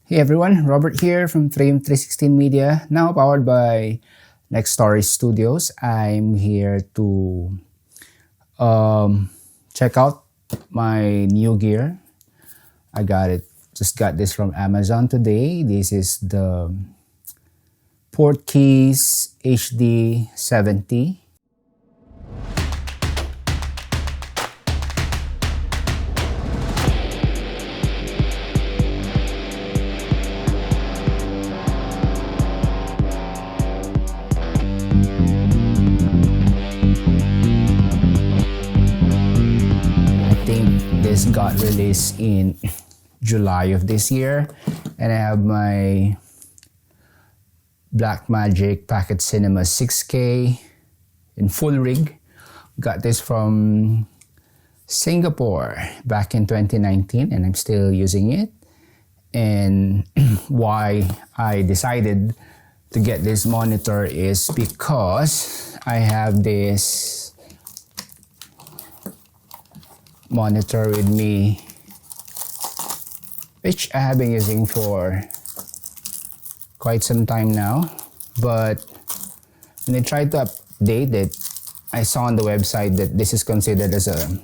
Hey everyone, Robert here from Frame 316 Media, now powered by Next Story Studios. I'm here to check out my new gear. Just got this from Amazon today. This is the Portkeys HD7T. This got released in July of this year, and I have my Blackmagic Pocket Cinema 6K in full rig. Got this from Singapore back in 2019, and I'm still using it. And why I decided to get this monitor is because I have this monitor with me, which I have been using for quite some time now. But when I tried to update it, I saw on the website that this is considered as a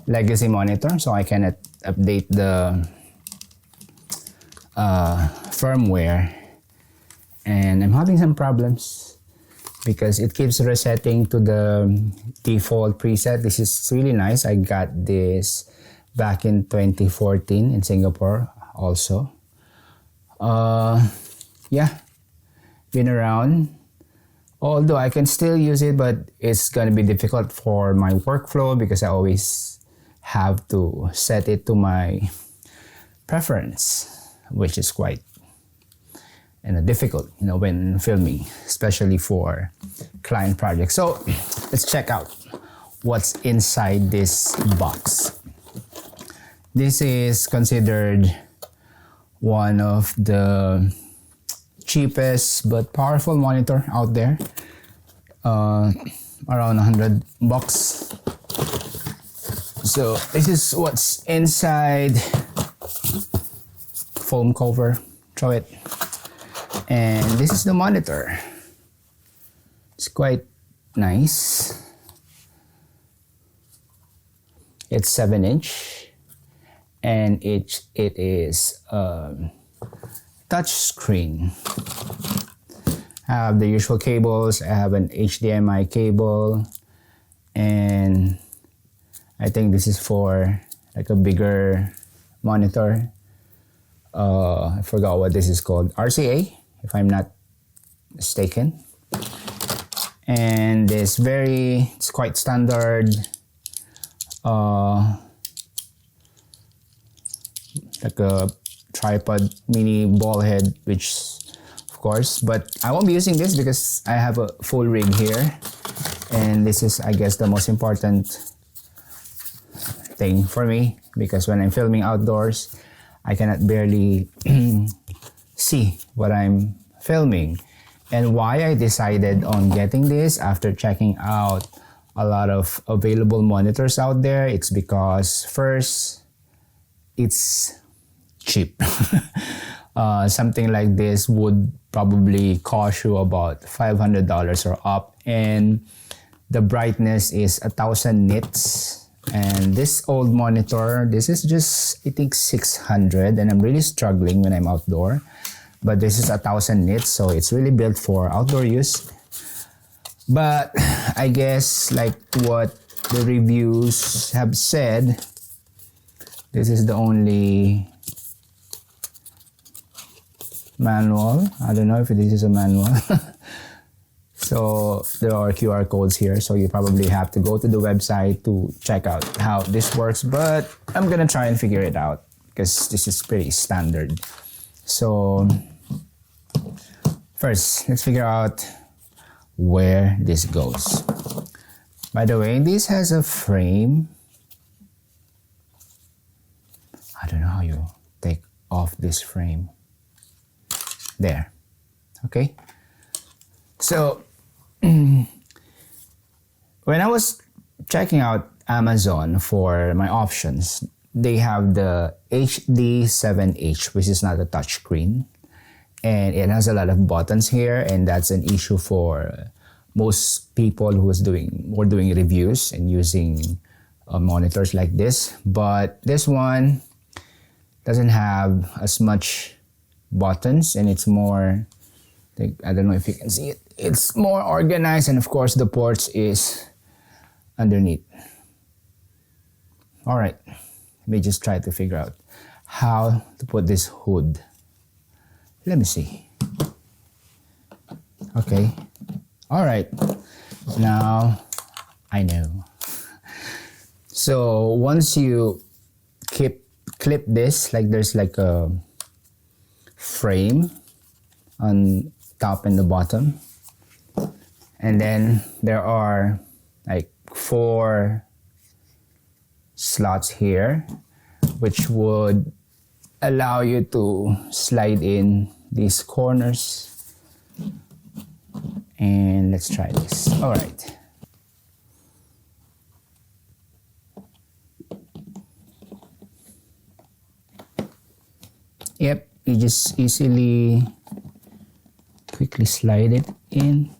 legacy monitor, so I cannot update the firmware. And I'm having some problems because it keeps resetting to the default preset. This is really nice. I got this back in 2014 in Singapore also. Yeah, been around. Although I can still use it, but it's gonna be difficult for my workflow because I always have to set it to my preference, which is quite difficult, when filming, especially for client projects. So let's check out what's inside this box. This is considered one of the cheapest but powerful monitor out there. Around $100. So this is what's inside. Foam cover, throw it. And this is the monitor. It's quite nice. It's 7-inch, and it is touch screen. I have the usual cables. I have an HDMI cable, and I think this is for like a bigger monitor. I forgot what this is called. RCA, if I'm not mistaken. And it's quite standard, like a tripod mini ball head, which of course, but I won't be using this because I have a full rig here, and this is, I guess, the most important thing for me, because when I'm filming outdoors, I cannot barely see what I'm filming. And why I decided on getting this after checking out a lot of available monitors out there, it's because first, it's cheap. Something like this would probably cost you about $500 or up, and the brightness is 1000 nits. And this old monitor, this is just, I think, 600, and I'm really struggling when I'm outdoor. But this is 1000 nits, so it's really built for outdoor use. But I guess, like what the reviews have said, this is the only manual. I don't know if this is a manual. So there are QR codes here, so you probably have to go to the website to check out how this works. But I'm gonna try and figure it out because this is pretty standard. So first, let's figure out where this goes. By the way, this has a frame. I don't know how you take off this frame. There. Okay. So when I was checking out Amazon for my options, they have the HD7H, which is not a touchscreen. And it has a lot of buttons here, and that's an issue for most people who are doing reviews and using monitors like this. But this one doesn't have as much buttons, and it's more, I don't know if you can see it, it's more organized, and of course the ports is underneath. All right, let me just try to figure out how to put this hood. Let me see. Okay. All right. Now I know. So once you clip this, like there's like a frame on top and the bottom. And then there are like 4 slots here, which would allow you to slide in these corners. And let's try this. All right. Yep, you just quickly slide it in.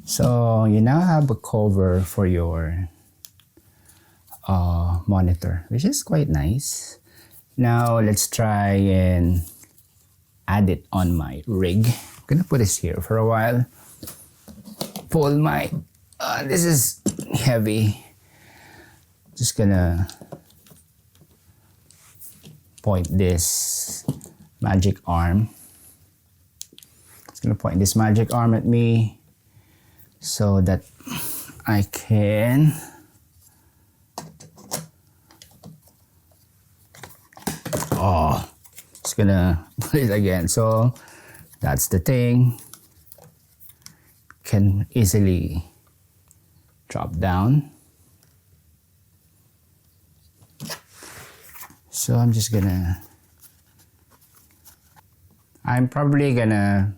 So you now have a cover for your monitor, which is quite nice. Now let's try and add it on my rig. I'm gonna put this here for a while. Pull my, this is heavy. Just gonna point this magic arm. It's gonna point this magic arm at me so that I can just gonna put it again. So that's the thing. Can easily drop down. So I'm probably gonna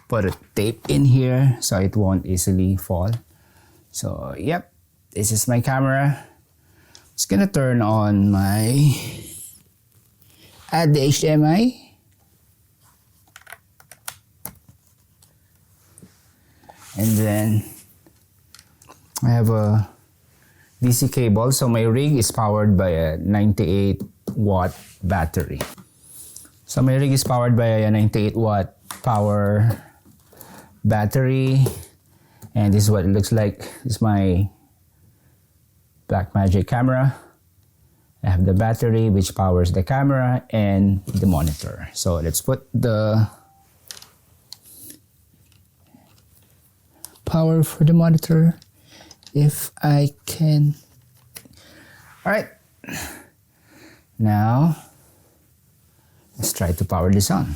put a tape in here so it won't easily fall. So yep, this is my camera. Just gonna turn on add the HDMI. And then I have a DC cable. So my rig is powered by a 98-watt battery. So my rig is powered by a 98-watt power battery. And this is what it looks like. This is my Blackmagic camera. I have the battery which powers the camera and the monitor. So let's put the power for the monitor if I can. All right. Now let's try to power this on.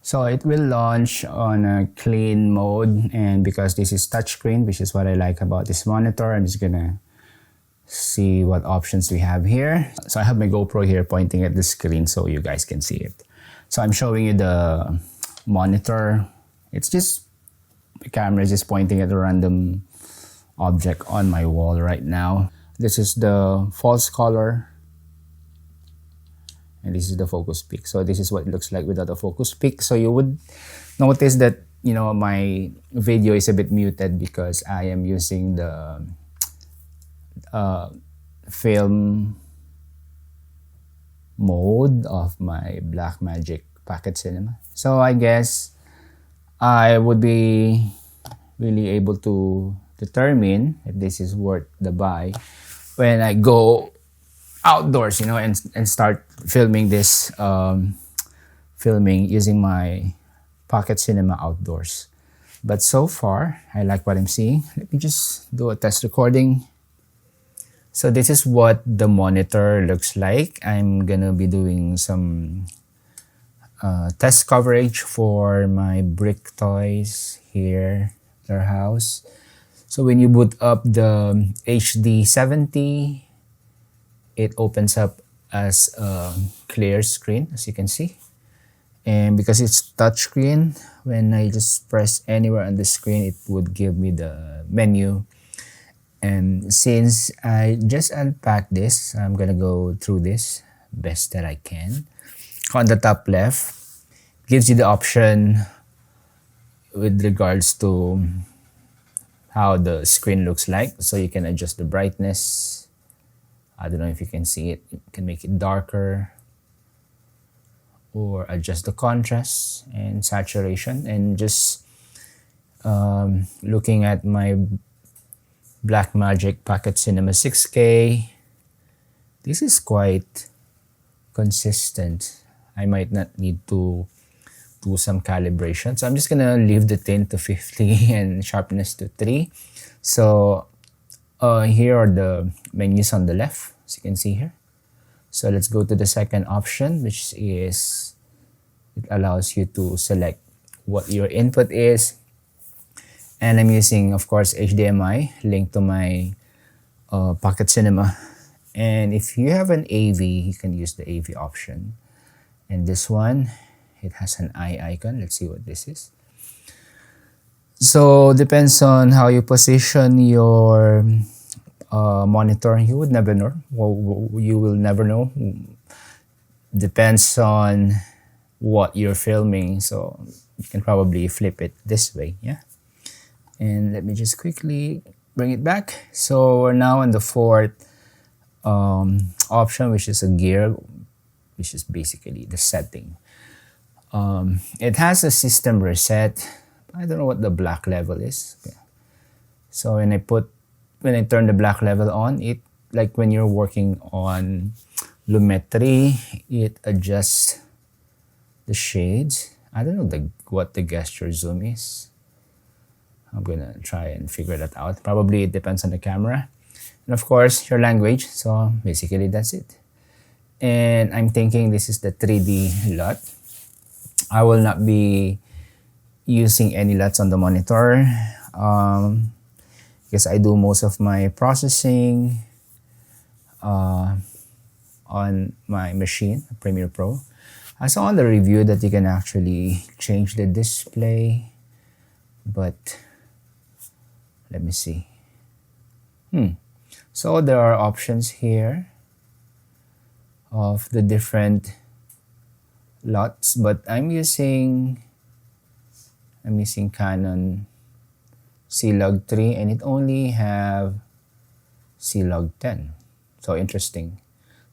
So it will launch on a clean mode, and because this is touchscreen, which is what I like about this monitor, I'm just gonna see what options we have here. So I have my GoPro here pointing at the screen so you guys can see it. So I'm showing you the monitor. It's just, the camera is just pointing at a random object on my wall right now. This is the false color. And this is the focus peak. So this is what it looks like without a focus peak. So you would notice that, you know, my video is a bit muted because I am using the film mode of my Blackmagic Pocket Cinema. So I guess I would be really able to determine if this is worth the buy when I go outdoors, you know, and start filming this, filming using my Pocket Cinema outdoors. But so far, I like what I'm seeing. Let me just do a test recording. So this is what the monitor looks like. I'm gonna be doing some test coverage for my brick toys here, their house. So when you boot up the HD7T, it opens up as a clear screen, as you can see. And because it's touchscreen, when I just press anywhere on the screen, it would give me the menu. And since I just unpacked this, I'm gonna go through this best that I can. On the top left, gives you the option with regards to how the screen looks like. So you can adjust the brightness. I don't know if you can see it. You can make it darker or adjust the contrast and saturation. And just looking at my Blackmagic Pocket Cinema 6K, this is quite consistent. I might not need to do some calibration. So I'm just gonna leave the tint to 50 and sharpness to 3. So here are the menus on the left, as you can see here. So let's go to the second option, which is, it allows you to select what your input is. And I'm using, of course, HDMI linked to my Pocket Cinema. And if you have an AV, you can use the AV option. And this one, it has an eye icon. Let's see what this is. So depends on how you position your monitor. You would never know. Well, you will never know. Depends on what you're filming. So you can probably flip it this way. Yeah. And let me just quickly bring it back. So we're now on the fourth option, which is a gear, which is basically the setting. It has a system reset. I don't know what the black level is. Okay. So when I turn the black level on, it, like when you're working on Lumetri, it adjusts the shades. I don't know what the gesture zoom is. I'm gonna try and figure that out. Probably it depends on the camera. And of course, your language. So basically that's it. And I'm thinking this is the 3D LUT. I will not be using any LUTs on the monitor because I do most of my processing on my machine, Premiere Pro. I saw on the review that you can actually change the display, but let me see. So there are options here of the different LUTs, but I'm using Canon C-Log 3 and it only have C-Log 10. So interesting.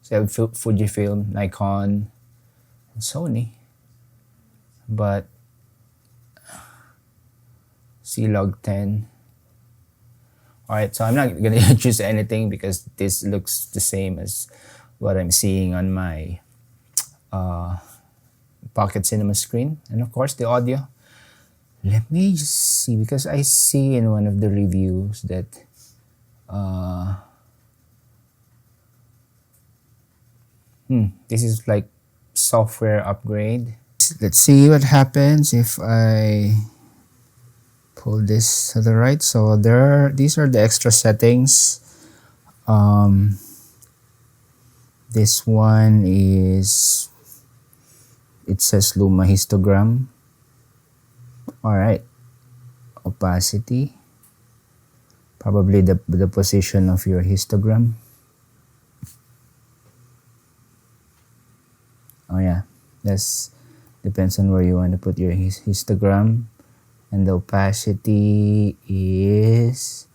So I have Fujifilm, Nikon, and Sony, but C-Log 10. Alright, so I'm not gonna choose anything because this looks the same as what I'm seeing on my Pocket Cinema screen. And of course the audio. Let me just see, because I see in one of the reviews that this is like software upgrade. Let's see what happens if I pull this to the right. So these are the extra settings. This one is, it says Luma histogram. All right, opacity, probably the position of your histogram. Oh yeah, that's depends on where you want to put your histogram. And the opacity is,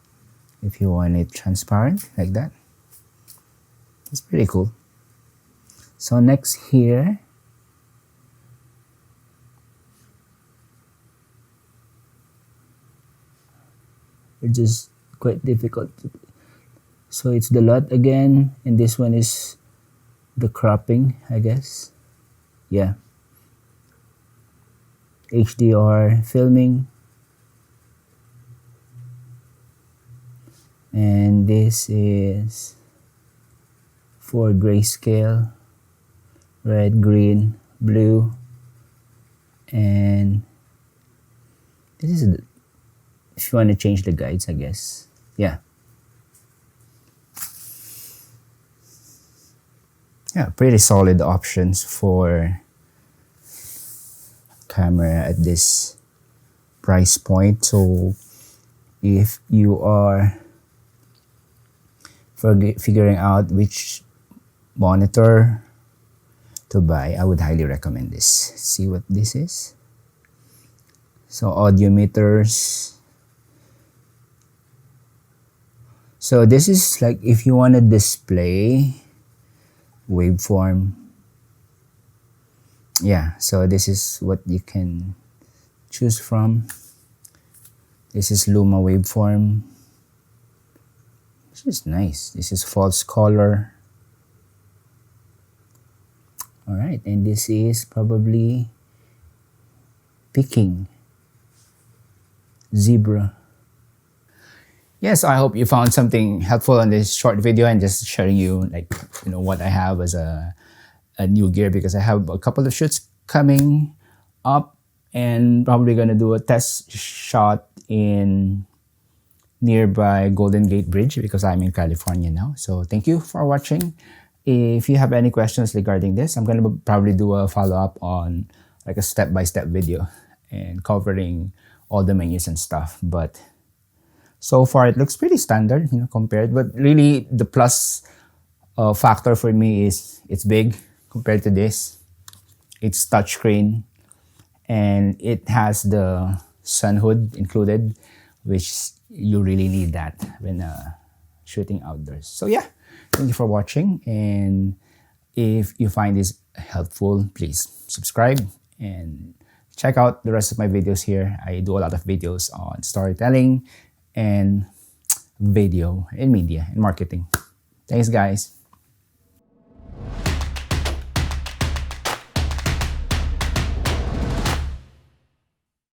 if you want it transparent like that. It's pretty cool. So next here, it's just quite difficult. So it's the LUT again, and this one is the cropping, I guess. Yeah. HDR filming. And this is for grayscale, red, green, blue, and this is if you want to change the guides, I guess. Yeah. Yeah, pretty solid options for camera at this price point. So if you are figuring out which monitor to buy, I would highly recommend this. See what this is. So audio meters. So this is like if you want to display waveform. Yeah, so this is what you can choose from. This is Luma waveform. This is nice. This is false color. All right, and this is probably picking zebra. Yes, I hope you found something helpful on this short video and just sharing you what I have as a new gear, because I have a couple of shoots coming up and probably gonna do a test shot in nearby Golden Gate Bridge because I'm in California now. So thank you for watching. If you have any questions regarding this, I'm gonna probably do a follow-up on like a step-by-step video and covering all the menus and stuff. But so far it looks pretty standard, compared. But really the plus factor for me is it's big compared to this. It's touchscreen and it has the sun hood included, which you really need that when shooting outdoors. So yeah, thank you for watching, and if you find this helpful, please subscribe and check out the rest of my videos here. I do a lot of videos on storytelling and video and media and marketing. Thanks guys.